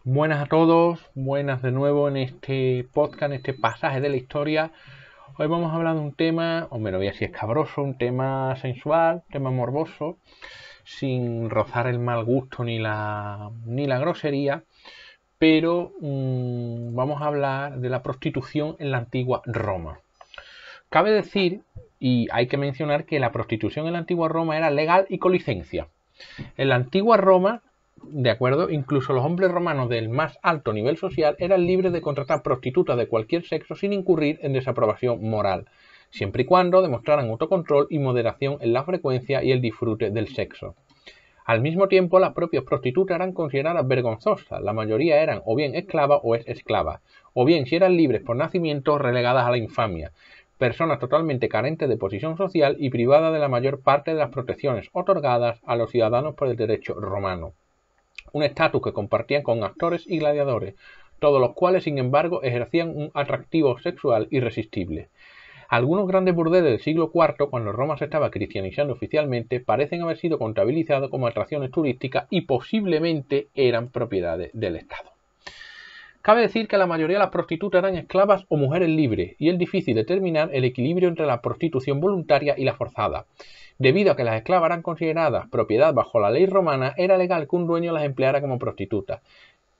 Buenas a todos, buenas de nuevo en este podcast, en este pasaje de la historia. Hoy vamos a hablar de un tema, o me lo voy a decir escabroso, un tema sensual, un tema morboso, sin rozar el mal gusto ni la grosería, pero vamos a hablar de la prostitución en la antigua Roma. Cabe decir, y hay que mencionar, que la prostitución en la antigua Roma era legal y con licencia. En la antigua Roma, de acuerdo, incluso los hombres romanos del más alto nivel social eran libres de contratar prostitutas de cualquier sexo sin incurrir en desaprobación moral, siempre y cuando demostraran autocontrol y moderación en la frecuencia y el disfrute del sexo. Al mismo tiempo, las propias prostitutas eran consideradas vergonzosas, la mayoría eran o bien esclavas o esclavas, o bien, si eran libres por nacimiento, relegadas a la infamia, personas totalmente carentes de posición social y privadas de la mayor parte de las protecciones otorgadas a los ciudadanos por el derecho romano. Un estatus que compartían con actores y gladiadores, todos los cuales, sin embargo, ejercían un atractivo sexual irresistible. Algunos grandes burdeles del siglo IV, cuando Roma se estaba cristianizando oficialmente, parecen haber sido contabilizados como atracciones turísticas y posiblemente eran propiedades del Estado. Cabe decir que la mayoría de las prostitutas eran esclavas o mujeres libres, y es difícil determinar el equilibrio entre la prostitución voluntaria y la forzada. Debido a que las esclavas eran consideradas propiedad bajo la ley romana, era legal que un dueño las empleara como prostitutas.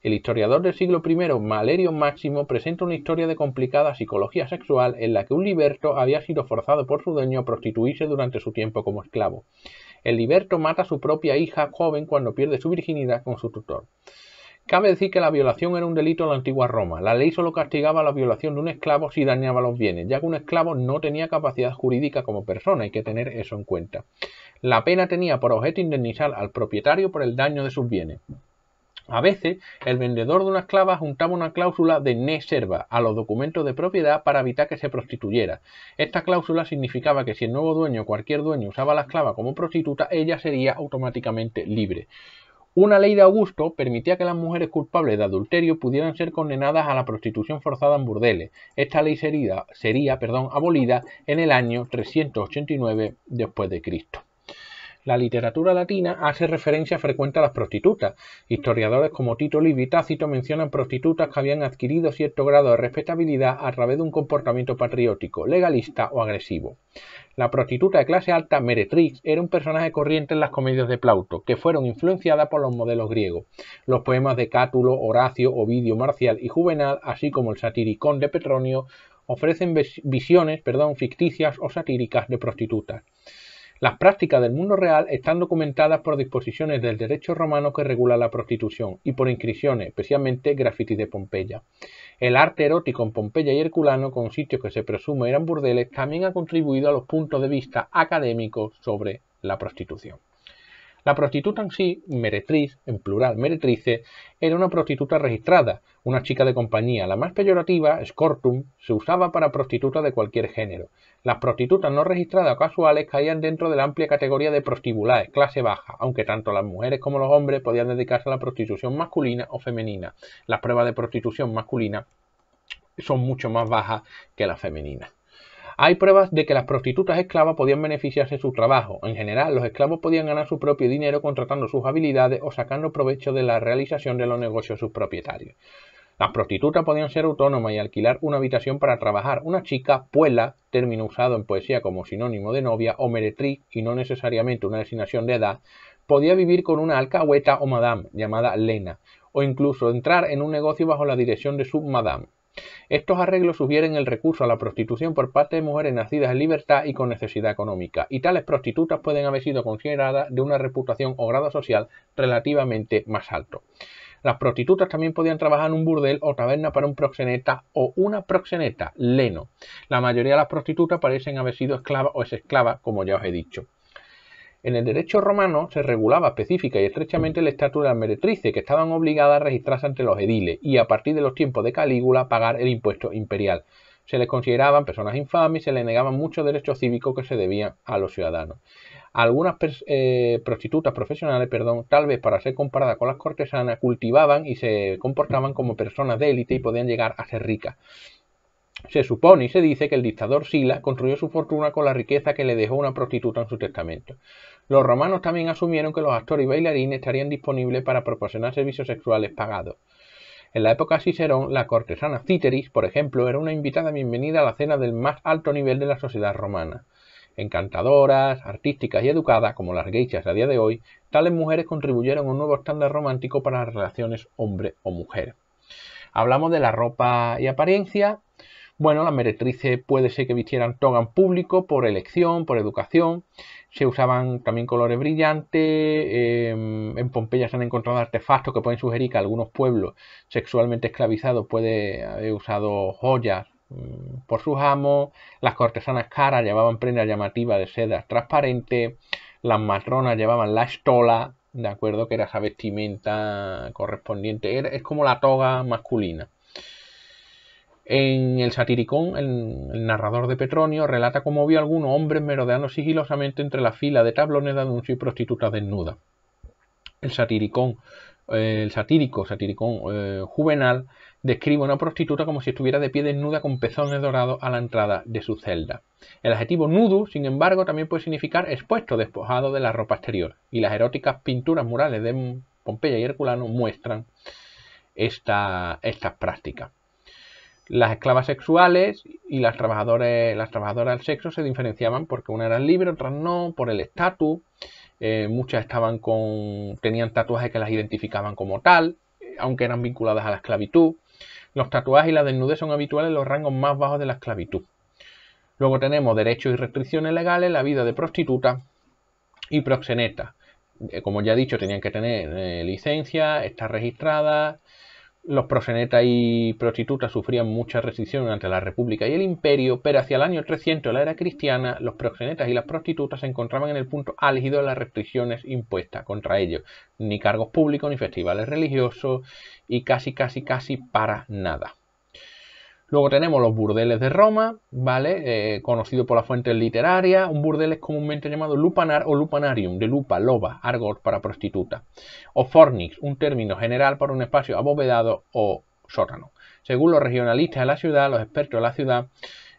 El historiador del siglo I, Valerio Máximo, presenta una historia de complicada psicología sexual en la que un liberto había sido forzado por su dueño a prostituirse durante su tiempo como esclavo. El liberto mata a su propia hija joven cuando pierde su virginidad con su tutor. Cabe decir que la violación era un delito en la antigua Roma. La ley solo castigaba la violación de un esclavo si dañaba los bienes, ya que un esclavo no tenía capacidad jurídica como persona, hay que tener eso en cuenta. La pena tenía por objeto indemnizar al propietario por el daño de sus bienes. A veces, el vendedor de una esclava juntaba una cláusula de ne serva a los documentos de propiedad para evitar que se prostituyera. Esta cláusula significaba que si el nuevo dueño o cualquier dueño usaba a la esclava como prostituta, ella sería automáticamente libre. Una ley de Augusto permitía que las mujeres culpables de adulterio pudieran ser condenadas a la prostitución forzada en burdeles. Esta ley sería abolida en el año 389 después de Cristo. La literatura latina hace referencia frecuente a las prostitutas. Historiadores como Tito Livio y Tácito mencionan prostitutas que habían adquirido cierto grado de respetabilidad a través de un comportamiento patriótico, legalista o agresivo. La prostituta de clase alta, Meretrix, era un personaje corriente en las comedias de Plauto, que fueron influenciadas por los modelos griegos. Los poemas de Cátulo, Horacio, Ovidio, Marcial y Juvenal, así como el Satiricón de Petronio, ofrecen visiones ficticias o satíricas de prostitutas. Las prácticas del mundo real están documentadas por disposiciones del derecho romano que regula la prostitución y por inscripciones, especialmente grafitis de Pompeya. El arte erótico en Pompeya y Herculano, con sitios que se presume eran burdeles, también ha contribuido a los puntos de vista académicos sobre la prostitución. La prostituta en sí, meretriz, en plural meretrice, era una prostituta registrada, una chica de compañía. La más peyorativa, scortum, se usaba para prostitutas de cualquier género. Las prostitutas no registradas o casuales caían dentro de la amplia categoría de prostibulae, clase baja, aunque tanto las mujeres como los hombres podían dedicarse a la prostitución masculina o femenina. Las pruebas de prostitución masculina son mucho más bajas que las femeninas. Hay pruebas de que las prostitutas esclavas podían beneficiarse de su trabajo. En general, los esclavos podían ganar su propio dinero contratando sus habilidades o sacando provecho de la realización de los negocios de sus propietarios. Las prostitutas podían ser autónomas y alquilar una habitación para trabajar. Una chica, puela, término usado en poesía como sinónimo de novia, o meretriz, y no necesariamente una designación de edad, podía vivir con una alcahueta o madame, llamada lena, o incluso entrar en un negocio bajo la dirección de su madame. Estos arreglos sugieren el recurso a la prostitución por parte de mujeres nacidas en libertad y con necesidad económica, y tales prostitutas pueden haber sido consideradas de una reputación o grado social relativamente más alto. Las prostitutas también podían trabajar en un burdel o taberna para un proxeneta o una proxeneta, leno. La mayoría de las prostitutas parecen haber sido esclavas o exesclavas, como ya os he dicho. En el derecho romano se regulaba específica y estrechamente el estatus de las meretrices, que estaban obligadas a registrarse ante los ediles y, a partir de los tiempos de Calígula, pagar el impuesto imperial. Se les consideraban personas infames y se les negaban muchos derechos cívicos que se debían a los ciudadanos. Algunas prostitutas profesionales, tal vez para ser comparadas con las cortesanas, cultivaban y se comportaban como personas de élite y podían llegar a ser ricas. Se supone y se dice que el dictador Sila construyó su fortuna con la riqueza que le dejó una prostituta en su testamento. Los romanos también asumieron que los actores y bailarines estarían disponibles para proporcionar servicios sexuales pagados. En la época de Cicerón, la cortesana Citeris, por ejemplo, era una invitada bienvenida a la cena del más alto nivel de la sociedad romana. Encantadoras, artísticas y educadas, como las geishas a día de hoy, tales mujeres contribuyeron a un nuevo estándar romántico para las relaciones hombre o mujer. Hablamos de la ropa y apariencia. Bueno, las meretrices puede ser que vistieran toga en público por elección, por educación. Se usaban también colores brillantes. En Pompeya se han encontrado artefactos que pueden sugerir que algunos pueblos sexualmente esclavizados pueden haber usado joyas por sus amos. Las cortesanas caras llevaban prendas llamativas de seda transparente. Las matronas llevaban la estola, de acuerdo, que era esa vestimenta correspondiente. Es como la toga masculina. En el Satiricón, el narrador de Petronio relata cómo vio a algunos hombres merodeando sigilosamente entre la fila de tablones de anuncios y prostitutas desnudas. El satírico Juvenal describe a una prostituta como si estuviera de pie desnuda con pezones dorados a la entrada de su celda. El adjetivo nudus, sin embargo, también puede significar expuesto, despojado de la ropa exterior, y las eróticas pinturas murales de Pompeya y Herculano muestran estas prácticas. Las esclavas sexuales y las trabajadoras del sexo se diferenciaban porque unas eran libres, otras no, por el estatus. Muchas tenían tatuajes que las identificaban como tal, aunque eran vinculadas a la esclavitud. Los tatuajes y la desnudez son habituales en los rangos más bajos de la esclavitud. Luego tenemos derechos y restricciones legales, la vida de prostituta y proxeneta. Como ya he dicho, tenían que tener licencia, estar registradas. Los proxenetas y prostitutas sufrían mucha restricción durante la República y el Imperio, pero hacia el año 300 de la era cristiana, los proxenetas y las prostitutas se encontraban en el punto álgido de las restricciones impuestas contra ellos. Ni cargos públicos, ni festivales religiosos, y casi para nada. Luego tenemos los burdeles de Roma, ¿vale? Conocido por las fuentes literarias. Un burdel es comúnmente llamado lupanar o lupanarium, de lupa, loba, argot para prostituta. O fornix, un término general para un espacio abovedado o sótano. Según los regionalistas de la ciudad, los expertos de la ciudad,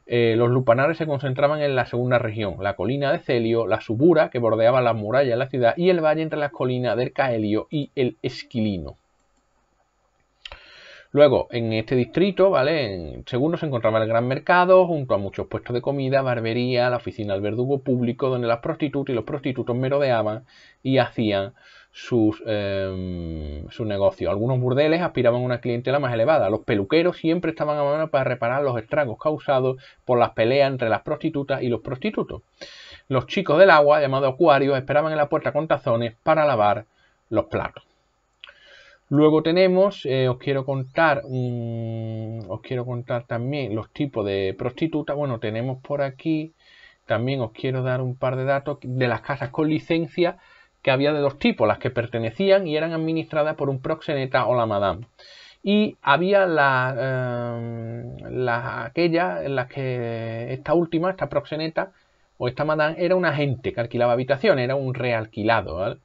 los lupanares se concentraban en la segunda región, la colina de Celio, la Subura, que bordeaba las murallas de la ciudad, y el valle entre las colinas del Caelio y el Esquilino. Luego, en este distrito, ¿vale? En segundo se encontraba el gran mercado, junto a muchos puestos de comida, barbería, la oficina del verdugo público, donde las prostitutas y los prostitutos merodeaban y hacían su negocio. Algunos burdeles aspiraban a una clientela más elevada. Los peluqueros siempre estaban a mano para reparar los estragos causados por las peleas entre las prostitutas y los prostitutos. Los chicos del agua, llamados acuarios, esperaban en la puerta con tazones para lavar los platos. Luego tenemos, os quiero contar también los tipos de prostitutas. Bueno, tenemos por aquí, también os quiero dar un par de datos de las casas con licencia, que había de dos tipos, las que pertenecían y eran administradas por un proxeneta o la madame. Y había aquellas en las que esta proxeneta o esta madame era un agente que alquilaba habitaciones, era un realquilado, ¿vale?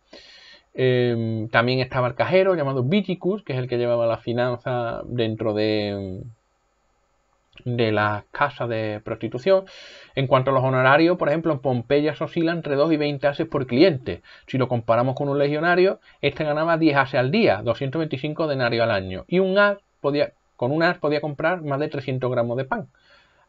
También estaba el cajero llamado Viticus, que es el que llevaba la finanza dentro de las casas de prostitución. En cuanto a los honorarios, por ejemplo, en Pompeya se oscila entre 2 y 20 ases por cliente. Si lo comparamos con un legionario, este ganaba 10 ases al día, 225 denarios al año, y con un as podía comprar más de 300 gramos de pan.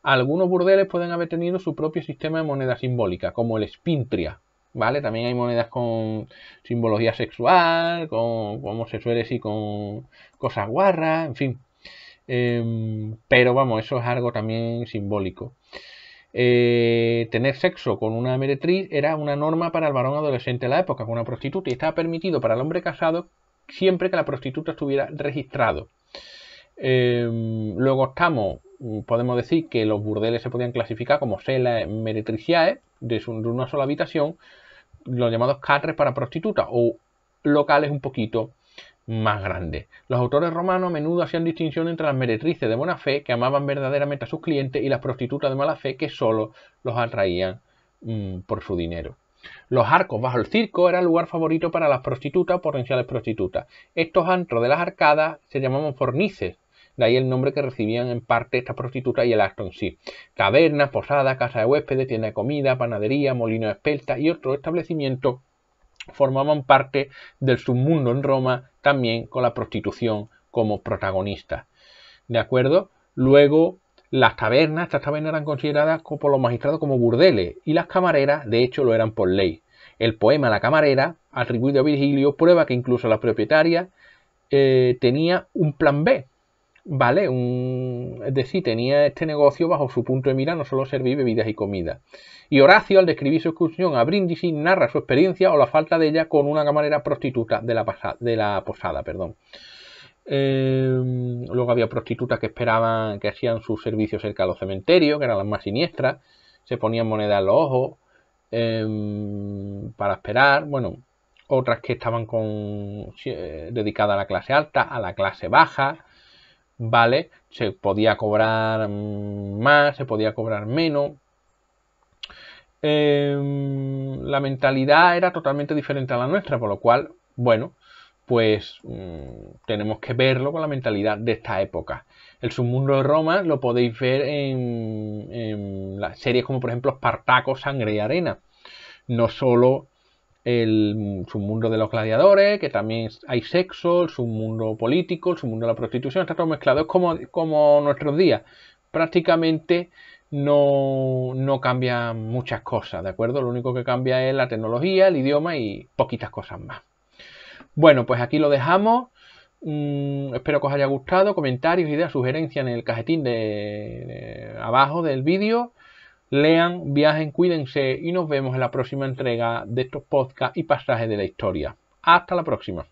Algunos burdeles pueden haber tenido su propio sistema de moneda simbólica, como el Spintria, ¿vale? También hay monedas con simbología sexual, como se suele decir, con cosas guarras, en fin. Pero vamos, eso es algo también simbólico. Tener sexo con una meretriz era una norma para el varón adolescente de la época, con una prostituta, y estaba permitido para el hombre casado siempre que la prostituta estuviera registrado. Luego podemos decir que los burdeles se podían clasificar como celas meretriciae, de una sola habitación, los llamados catres para prostitutas, o locales un poquito más grandes. Los autores romanos a menudo hacían distinción entre las meretrices de buena fe, que amaban verdaderamente a sus clientes, y las prostitutas de mala fe, que solo los atraían por su dinero. Los arcos bajo el circo era el lugar favorito para las prostitutas o potenciales prostitutas. Estos antros de las arcadas se llamaban fornices, de ahí el nombre que recibían en parte estas prostitutas y el acto en sí. Tabernas, posadas, casa de huéspedes, tienda de comida, panadería, molino de espelta y otros establecimientos formaban parte del submundo en Roma, también con la prostitución como protagonistas. ¿De acuerdo? Luego, estas tabernas eran consideradas por los magistrados como burdeles, y las camareras, de hecho, lo eran por ley. El poema La camarera, atribuido a Virgilio, prueba que incluso la propietaria tenía un plan B, ¿vale? Es decir, tenía este negocio bajo su punto de mira, no solo servir bebidas y comida. Y Horacio, al describir su excursión a Brindisi, narra su experiencia o la falta de ella con una camarera prostituta de la posada. Luego había prostitutas que esperaban, que hacían sus servicios cerca de los cementerios, que eran las más siniestras, se ponían monedas en los ojos para esperar. Bueno, otras que estaban dedicadas a la clase alta, a la clase baja, ¿vale? Se podía cobrar más, se podía cobrar menos. La mentalidad era totalmente diferente a la nuestra, por lo cual, bueno, pues tenemos que verlo con la mentalidad de esta época. El submundo de Roma lo podéis ver en las series como por ejemplo Espartaco, Sangre y Arena. No solo el submundo de los gladiadores, que también hay sexo, el submundo político, el submundo de la prostitución, está todo mezclado. Es como nuestros días. Prácticamente no cambia muchas cosas, ¿de acuerdo? Lo único que cambia es la tecnología, el idioma y poquitas cosas más. Bueno, pues aquí lo dejamos. Espero que os haya gustado. Comentarios, ideas, sugerencias en el cajetín de abajo del vídeo. Lean, viajen, cuídense y nos vemos en la próxima entrega de estos podcasts y pasajes de la historia. Hasta la próxima.